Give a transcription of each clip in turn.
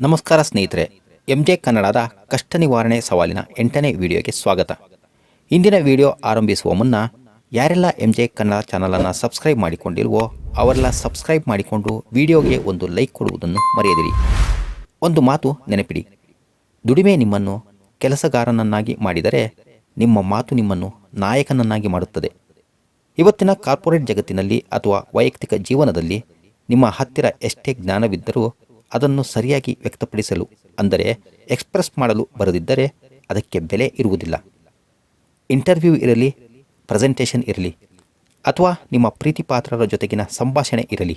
ನಮಸ್ಕಾರ ಸ್ನೇಹಿತರೆ, MJ ಕನ್ನಡದ ಕಷ್ಟ ನಿವಾರಣೆ ಸವಾಲಿನ 8ನೇ ವಿಡಿಯೋಗೆ ಸ್ವಾಗತ. ಇಂದಿನ ವಿಡಿಯೋ ಆರಂಭಿಸುವ ಮುನ್ನ ಯಾರೆಲ್ಲ MJ ಕನ್ನಡ ಚಾನಲನ್ನು ಸಬ್ಸ್ಕ್ರೈಬ್ ಮಾಡಿಕೊಂಡಿಲ್ವೋ ಅವರೆಲ್ಲ ಸಬ್ಸ್ಕ್ರೈಬ್ ಮಾಡಿಕೊಂಡು ವಿಡಿಯೋಗೆ ಒಂದು ಲೈಕ್ ಕೊಡುವುದನ್ನು ಮರೆಯದಿರಿ. ಒಂದು ಮಾತು ನೆನಪಿಡಿ, ದುಡಿಮೆ ನಿಮ್ಮನ್ನು ಕೆಲಸಗಾರನನ್ನಾಗಿ ಮಾಡಿದರೆ ನಿಮ್ಮ ಮಾತು ನಿಮ್ಮನ್ನು ನಾಯಕನನ್ನಾಗಿ ಮಾಡುತ್ತದೆ. ಇವತ್ತಿನ ಕಾರ್ಪೊರೇಟ್ ಜಗತ್ತಿನಲ್ಲಿ ಅಥವಾ ವೈಯಕ್ತಿಕ ಜೀವನದಲ್ಲಿ ನಿಮ್ಮ ಹತ್ತಿರ ಎಷ್ಟೇ ಜ್ಞಾನವಿದ್ದರೂ ಅದನ್ನು ಸರಿಯಾಗಿ ವ್ಯಕ್ತಪಡಿಸಲು ಅಂದರೆ ಎಕ್ಸ್ಪ್ರೆಸ್ ಮಾಡಲು ಬರದಿದ್ದರೆ ಅದಕ್ಕೆ ಬೆಲೆ ಇರುವುದಿಲ್ಲ. ಇಂಟರ್ವ್ಯೂ ಇರಲಿ, ಪ್ರೆಸೆಂಟೇಷನ್ ಇರಲಿ ಅಥವಾ ನಿಮ್ಮ ಪ್ರೀತಿಪಾತ್ರರ ಜೊತೆಗಿನ ಸಂಭಾಷಣೆ ಇರಲಿ,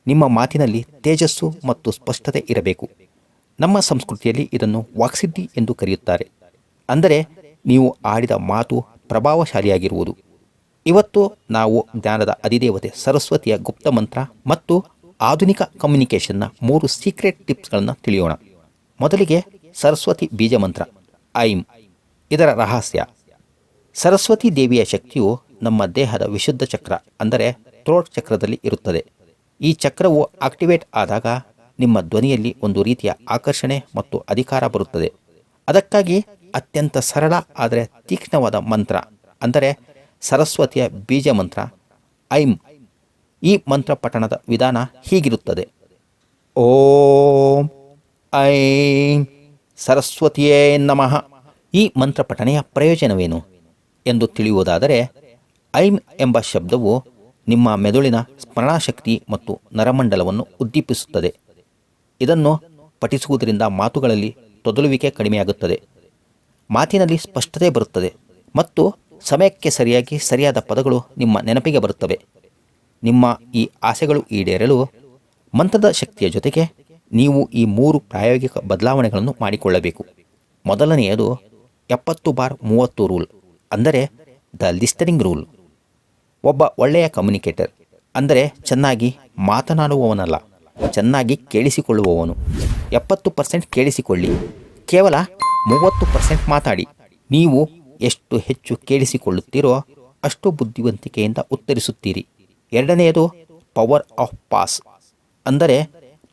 ನಿಮ್ಮ ಮಾತಿನಲ್ಲಿ ತೇಜಸ್ಸು ಮತ್ತು ಸ್ಪಷ್ಟತೆ ಇರಬೇಕು. ನಮ್ಮ ಸಂಸ್ಕೃತಿಯಲ್ಲಿ ಇದನ್ನು ವಾಕ್ಸಿದ್ಧಿ ಎಂದು ಕರೆಯುತ್ತಾರೆ. ಅಂದರೆ ನೀವು ಆಡಿದ ಮಾತು ಪ್ರಭಾವಶಾಲಿಯಾಗಿರುವುದು. ಇವತ್ತು ನಾವು ಜ್ಞಾನದ ಅಧಿದೇವತೆ ಸರಸ್ವತಿಯ ಗುಪ್ತ ಮಂತ್ರ ಮತ್ತು ಆಧುನಿಕ ಕಮ್ಯುನಿಕೇಷನ್ನ 3 ಸೀಕ್ರೆಟ್ ಟಿಪ್ಸ್ಗಳನ್ನು ತಿಳಿಯೋಣ. ಮೊದಲಿಗೆ ಸರಸ್ವತಿ ಬೀಜ ಮಂತ್ರ ಐಂ. ಇದರ ರಹಸ್ಯ, ಸರಸ್ವತಿ ದೇವಿಯ ಶಕ್ತಿಯು ನಮ್ಮ ದೇಹದ ವಿಶುದ್ಧ ಚಕ್ರ ಅಂದರೆ ಥ್ರೋಟ್ ಚಕ್ರದಲ್ಲಿ ಇರುತ್ತದೆ. ಈ ಚಕ್ರವು ಆಕ್ಟಿವೇಟ್ ಆದಾಗ ನಿಮ್ಮ ಧ್ವನಿಯಲ್ಲಿ ಒಂದು ರೀತಿಯ ಆಕರ್ಷಣೆ ಮತ್ತು ಅಧಿಕಾರ ಬರುತ್ತದೆ. ಅದಕ್ಕಾಗಿ ಅತ್ಯಂತ ಸರಳ ಆದರೆ ತೀಕ್ಷ್ಣವಾದ ಮಂತ್ರ ಅಂದರೆ ಸರಸ್ವತಿಯ ಬೀಜ ಮಂತ್ರ ಐಂ. ಈ ಮಂತ್ರ ಪಠಣದ ವಿಧಾನ ಹೀಗಿರುತ್ತದೆ: ಓಂ ಐಂ ಸರಸ್ವತಿಯೇ ನಮಃ. ಈ ಮಂತ್ರ ಪಠಣೆಯ ಪ್ರಯೋಜನವೇನು ಎಂದು ತಿಳಿಯುವುದಾದರೆ, ಐಂ ಎಂಬ ಶಬ್ದವು ನಿಮ್ಮ ಮೆದುಳಿನ ಸ್ಮರಣಾಶಕ್ತಿ ಮತ್ತು ನರಮಂಡಲವನ್ನು ಉದ್ದೀಪಿಸುತ್ತದೆ. ಇದನ್ನು ಪಠಿಸುವುದರಿಂದ ಮಾತುಗಳಲ್ಲಿ ತೊದಲುವಿಕೆ ಕಡಿಮೆಯಾಗುತ್ತದೆ, ಮಾತಿನಲ್ಲಿ ಸ್ಪಷ್ಟತೆ ಬರುತ್ತದೆ ಮತ್ತು ಸಮಯಕ್ಕೆ ಸರಿಯಾಗಿ ಸರಿಯಾದ ಪದಗಳು ನಿಮ್ಮ ನೆನಪಿಗೆ ಬರುತ್ತವೆ. ನಿಮ್ಮ ಈ ಆಸೆಗಳು ಈಡೇರಲು ಮಂತ್ರದ ಶಕ್ತಿಯ ಜೊತೆಗೆ ನೀವು ಈ 3 ಪ್ರಾಯೋಗಿಕ ಬದಲಾವಣೆಗಳನ್ನು ಮಾಡಿಕೊಳ್ಳಬೇಕು. ಮೊದಲನೆಯದು 70/30 ರೂಲ್, ಅಂದರೆ ದ ಲಿಸ್ಟನಿಂಗ್ ರೂಲ್. ಒಬ್ಬ ಒಳ್ಳೆಯ ಕಮ್ಯುನಿಕೇಟರ್ ಅಂದರೆ ಚೆನ್ನಾಗಿ ಮಾತನಾಡುವವನಲ್ಲ, ಚೆನ್ನಾಗಿ ಕೇಳಿಸಿಕೊಳ್ಳುವವನು. 70% ಕೇಳಿಸಿಕೊಳ್ಳಿ, ಕೇವಲ 30% ಮಾತಾಡಿ. ನೀವು ಎಷ್ಟು ಹೆಚ್ಚು ಕೇಳಿಸಿಕೊಳ್ಳುತ್ತೀರೋ ಅಷ್ಟು ಬುದ್ಧಿವಂತಿಕೆಯಿಂದ ಉತ್ತರಿಸುತ್ತೀರಿ. ಎರಡನೆಯದು ಪವರ್ ಆಫ್ ಪಾಸ್, ಅಂದರೆ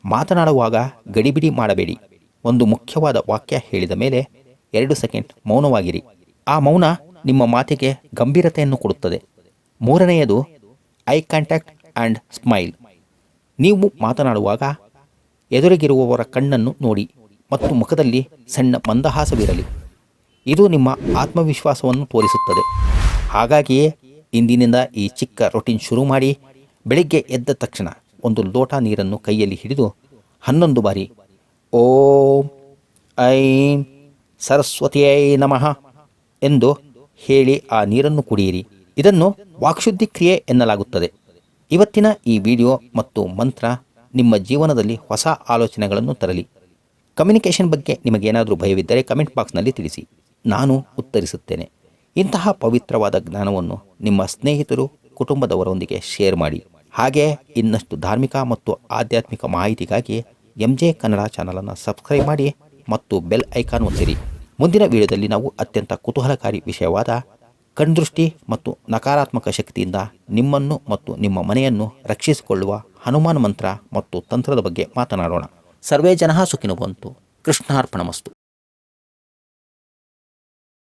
ಮಾತನಾಡುವಾಗ ಗಡಿಬಿಡಿ ಮಾಡಬೇಡಿ. ಒಂದು ಮುಖ್ಯವಾದ ವಾಕ್ಯ ಹೇಳಿದ ಮೇಲೆ 2 ಸೆಕೆಂಡ್ ಮೌನವಾಗಿರಿ. ಆ ಮೌನ ನಿಮ್ಮ ಮಾತಿಗೆ ಗಂಭೀರತೆಯನ್ನು ಕೊಡುತ್ತದೆ. ಮೂರನೆಯದು ಐ ಕಾಂಟ್ಯಾಕ್ಟ್ ಆ್ಯಂಡ್ ಸ್ಮೈಲ್. ನೀವು ಮಾತನಾಡುವಾಗ ಎದುರಿಗಿರುವವರ ಕಣ್ಣನ್ನು ನೋಡಿ ಮತ್ತು ಮುಖದಲ್ಲಿ ಸಣ್ಣ ಮಂದಹಾಸವಿರಲಿ. ಇದು ನಿಮ್ಮ ಆತ್ಮವಿಶ್ವಾಸವನ್ನು ತೋರಿಸುತ್ತದೆ. ಹಾಗಾಗಿಯೇ ಇಂದಿನಿಂದ ಈ ಚಿಕ್ಕ ರೊಟೀನ್ ಶುರು ಮಾಡಿ. ಬೆಳಿಗ್ಗೆ ಎದ್ದ ತಕ್ಷಣ ಒಂದು ಲೋಟ ನೀರನ್ನು ಕೈಯಲ್ಲಿ ಹಿಡಿದು 11 ಬಾರಿ ಓಂ ಐಂ ಸರಸ್ವತಿಯೇ ನಮಃ ಎಂದು ಹೇಳಿ ಆ ನೀರನ್ನು ಕುಡಿಯಿರಿ. ಇದನ್ನು ವಾಕ್ಶುದ್ಧಿ ಕ್ರಿಯೆ ಎನ್ನಲಾಗುತ್ತದೆ. ಇವತ್ತಿನ ಈ ವಿಡಿಯೋ ಮತ್ತು ಮಂತ್ರ ನಿಮ್ಮ ಜೀವನದಲ್ಲಿ ಹೊಸ ಆಲೋಚನೆಗಳನ್ನು ತರಲಿ. ಕಮ್ಯುನಿಕೇಷನ್ ಬಗ್ಗೆ ನಿಮಗೇನಾದರೂ ಭಯವಿದ್ದರೆ ಕಮೆಂಟ್ ಬಾಕ್ಸ್ನಲ್ಲಿ ತಿಳಿಸಿ, ನಾನು ಉತ್ತರಿಸುತ್ತೇನೆ. ಇಂತಹ ಪವಿತ್ರವಾದ ಜ್ಞಾನವನ್ನು ನಿಮ್ಮ ಸ್ನೇಹಿತರು, ಕುಟುಂಬದವರೊಂದಿಗೆ ಶೇರ್ ಮಾಡಿ. ಹಾಗೆ ಇನ್ನಷ್ಟು ಧಾರ್ಮಿಕ ಮತ್ತು ಆಧ್ಯಾತ್ಮಿಕ ಮಾಹಿತಿಗಾಗಿ MJ ಕನ್ನಡ ಚಾನಲನ್ನು ಸಬ್ಸ್ಕ್ರೈಬ್ ಮಾಡಿ ಮತ್ತು ಬೆಲ್ ಐಕಾನ್ ಒತ್ತಿರಿ. ಮುಂದಿನ ವಿಡಿಯೋದಲ್ಲಿ ನಾವು ಅತ್ಯಂತ ಕುತೂಹಲಕಾರಿ ವಿಷಯವಾದ ಕಣ್ದೃಷ್ಟಿ ಮತ್ತು ನಕಾರಾತ್ಮಕ ಶಕ್ತಿಯಿಂದ ನಿಮ್ಮನ್ನು ಮತ್ತು ನಿಮ್ಮ ಮನೆಯನ್ನು ರಕ್ಷಿಸಿಕೊಳ್ಳುವ ಹನುಮಾನ್ ಮಂತ್ರ ಮತ್ತು ತಂತ್ರದ ಬಗ್ಗೆ ಮಾತನಾಡೋಣ. ಸರ್ವೇ ಜನಃ ಸುಖಿನೋ ಭವಂತು. ಕೃಷ್ಣಾರ್ಪಣಮಸ್ತು.